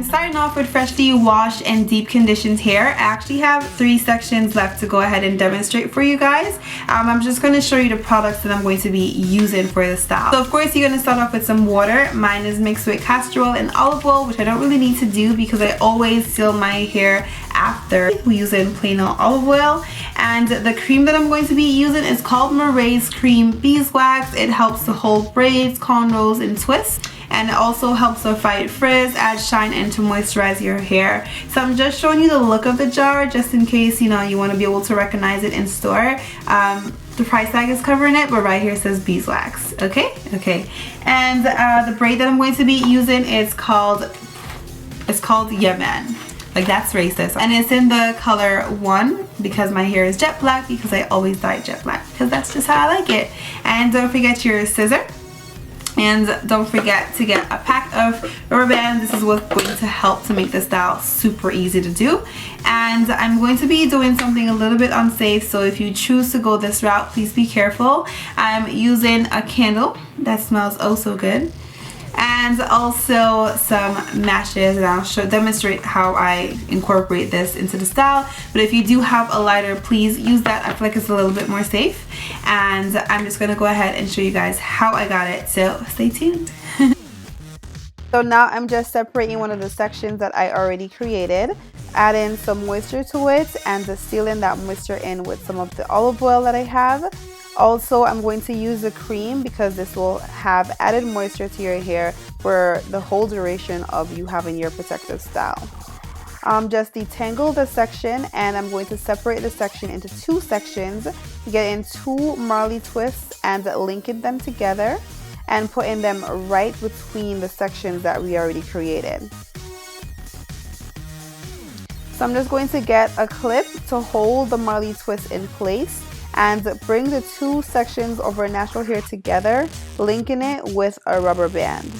starting off with freshly washed and deep conditioned hair. I actually have 3 sections left to go ahead and demonstrate for you guys. I'm just going to show you the products that I'm going to be using for the style. So of course you're going to start off with some water. Mine is mixed with castor oil and olive oil, which I don't really need to do because I always seal my hair after we use it in plain olive oil. And the cream that I'm going to be using is called Marley's Cream Beeswax. It helps to hold braids, cornrows, and twists. And it also helps to fight frizz, add shine, and to moisturize your hair. So I'm just showing you the look of the jar just in case, you know, you want to be able to recognize it in store. The price tag is covering it, but right here it says beeswax. Okay. And the braid that I'm going to be using is called Yemen. Like, that's racist. And it's in the color 1 because my hair is jet black, because I always dye jet black because that's just how I like it. And don't forget your scissor. And don't forget to get a pack of rubber bands. This is what's going to help to make the style super easy to do. And I'm going to be doing something a little bit unsafe, so if you choose to go this route, please be careful. I'm using a candle that smells oh so good, and also some matches, and I'll demonstrate how I incorporate this into the style. But if you do have a lighter, please use that. I feel like it's a little bit more safe. And I'm just gonna go ahead and show you guys how I got it, so stay tuned. So now I'm just separating one of the sections that I already created, adding some moisture to it and sealing that moisture in with some of the olive oil that I have. Also, I'm going to use the cream because this will have added moisture to your hair for the whole duration of you having your protective style. Just detangle the section, and I'm going to separate the section into 2 sections, get in 2 Marley twists and linking them together and putting them right between the sections that we already created. So I'm just going to get a clip to hold the Marley twist in place and bring the 2 sections of our natural hair together, linking it with a rubber band.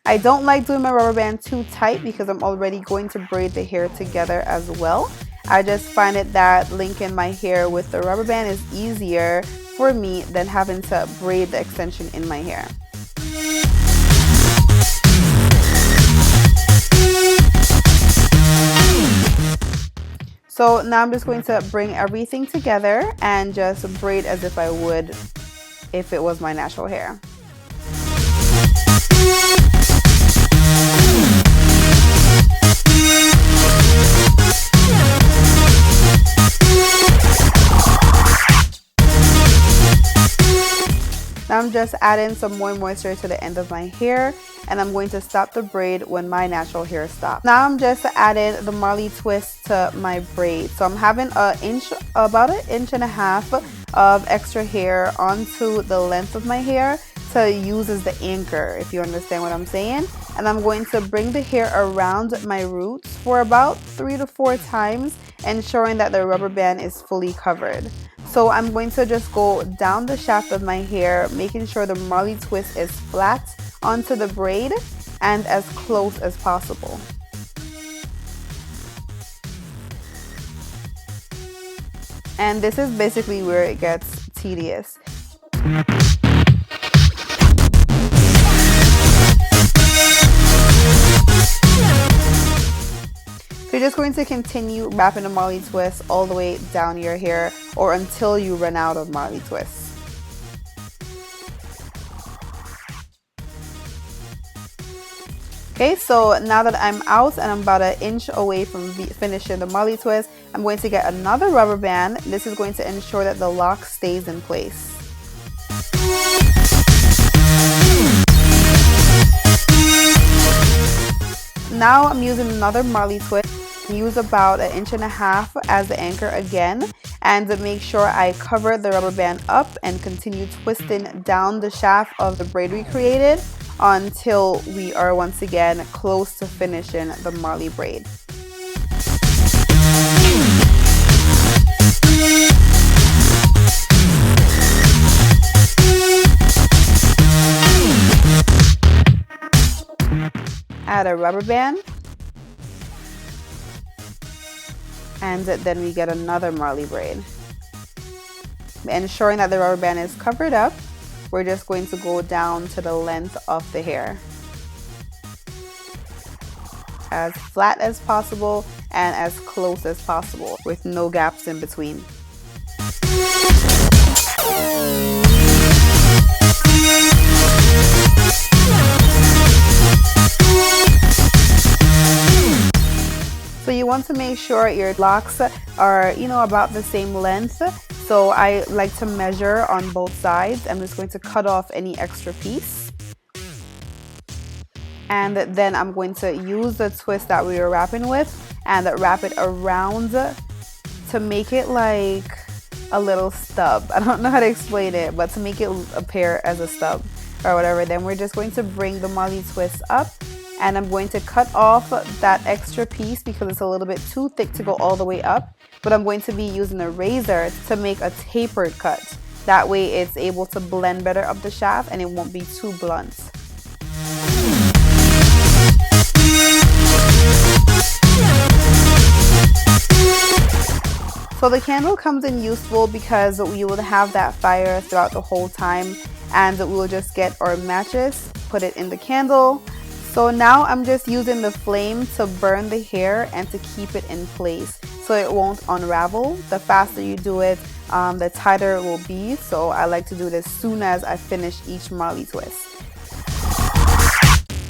I don't like doing my rubber band too tight because I'm already going to braid the hair together as well. I just find it that linking my hair with the rubber band is easier for me than having to braid the extension in my hair. So now I'm just going to bring everything together and just braid as if I would if it was my natural hair. Now I'm just adding some more moisture to the end of my hair, and I'm going to stop the braid when my natural hair stops. Now I'm just adding the Marley twist to my braid. So I'm having about an inch and a half of extra hair onto the length of my hair to use as the anchor, if you understand what I'm saying. And I'm going to bring the hair around my roots for about 3 to 4 times, ensuring that the rubber band is fully covered. So I'm going to just go down the shaft of my hair, making sure the Marley twist is flat onto the braid and as close as possible. And this is basically where it gets tedious. So you're just going to continue wrapping the Marley twist all the way down your hair or until you run out of Marley twists. Okay, so now that I'm out and I'm about an inch away from finishing the Marley twist, I'm going to get another rubber band. This is going to ensure that the lock stays in place. Now I'm using another Marley twist. Use about an inch and a half as the anchor again, and make sure I cover the rubber band up and continue twisting down the shaft of the braid we created until we are once again close to finishing the Marley braid. Add a rubber band, and then we get another Marley braid. Ensuring that the rubber band is covered up, we're just going to go down to the length of the hair. as flat as possible and as close as possible with no gaps in between. So you want to make sure your locks are, about the same length. So I like to measure on both sides. I'm just going to cut off any extra piece. And then I'm going to use the twist that we were wrapping with and wrap it around to make it like a little stub. I don't know how to explain it, but to make it appear as a stub or whatever. Then we're just going to bring the Marley twist up, and I'm going to cut off that extra piece because it's a little bit too thick to go all the way up. But I'm going to be using a razor to make a tapered cut. That way it's able to blend better up the shaft and it won't be too blunt. So the candle comes in useful because we will have that fire throughout the whole time, and we will just get our matches, put it in the candle. So now I'm just using the flame to burn the hair and to keep it in place so it won't unravel. The faster you do it, the tighter it will be. So I like to do it as soon as I finish each Marley twist.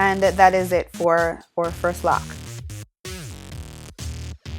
And that is it for our first lock.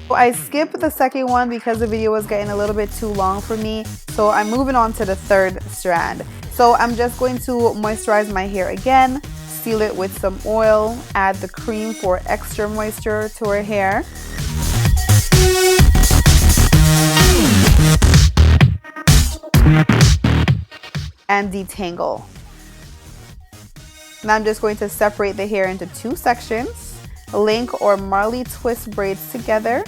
So I skipped the second one because the video was getting a little bit too long for me. So I'm moving on to the third strand. So I'm just going to moisturize my hair again, seal it with some oil, add the cream for extra moisture to our hair. And detangle. Now I'm just going to separate the hair into two sections, link or Marley twist braids together,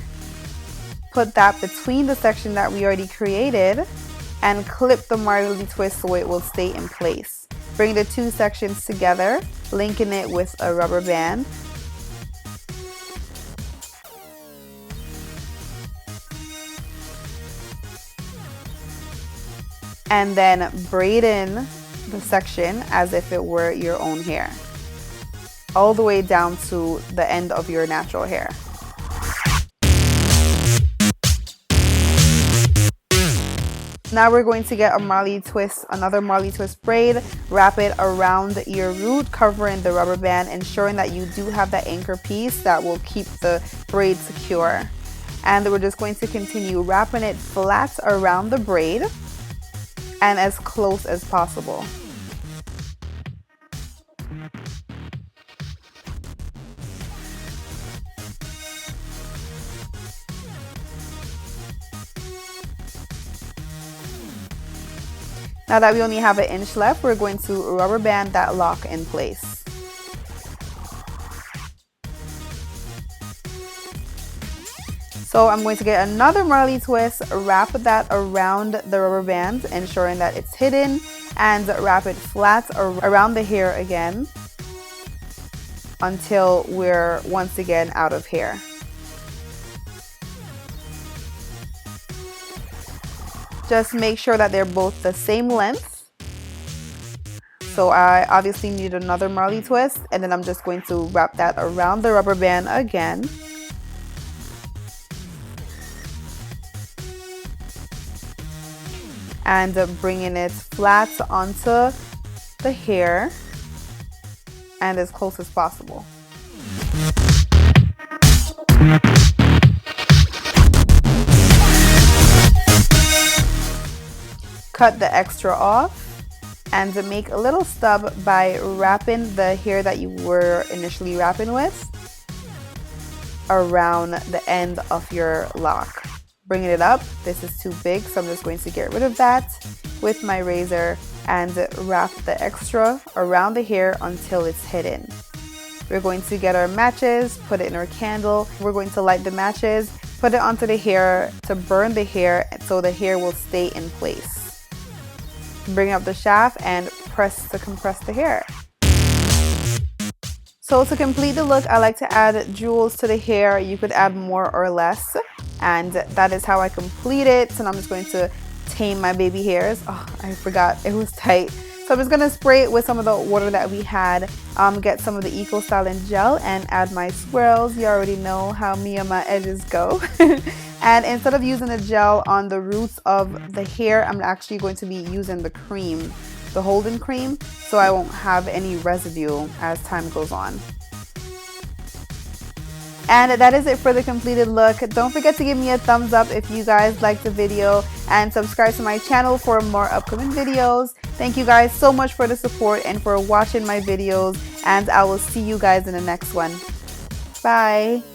put that between the section that we already created, and clip the Marley twist so it will stay in place. Bring the two sections together, linking it with a rubber band. And then braid in the section as if it were your own hair, all the way down to the end of your natural hair. Now we're going to get a Marley twist, another Marley twist braid, wrap it around your root, covering the rubber band, ensuring that you do have that anchor piece that will keep the braid secure. And we're just going to continue wrapping it flat around the braid and as close as possible. Now that we only have an inch left, we're going to rubber band that lock in place. So I'm going to get another Marley twist, wrap that around the rubber band, ensuring that it's hidden, and wrap it flat around the hair again until we're once again out of hair. Just make sure that they're both the same length. So I obviously need another Marley twist, and then I'm just going to wrap that around the rubber band again. And bringing it flat onto the hair and as close as possible. Cut the extra off and make a little stub by wrapping the hair that you were initially wrapping with around the end of your lock. Bringing it up, this is too big, so I'm just going to get rid of that with my razor and wrap the extra around the hair until it's hidden. We're going to get our matches, put it in our candle. We're going to light the matches, put it onto the hair to burn the hair so the hair will stay in place. Bring up the shaft and press to compress the hair. So to complete the look, I like to add jewels to the hair. You could add more or less, and that is how I complete it. So now I'm just going to tame my baby hairs. Oh, I forgot it was tight. So So I'm just going to spray it with some of the water that we had, get some of the Eco Styling gel and add my swirls. You already know how me and my edges go. And instead of using the gel on the roots of the hair, I'm actually going to be using the cream, the holding cream, so I won't have any residue as time goes on. And that is it for the completed look. Don't forget to give me a thumbs up if you guys liked the video, and subscribe to my channel for more upcoming videos. Thank you guys so much for the support and for watching my videos, and I will see you guys in the next one. Bye.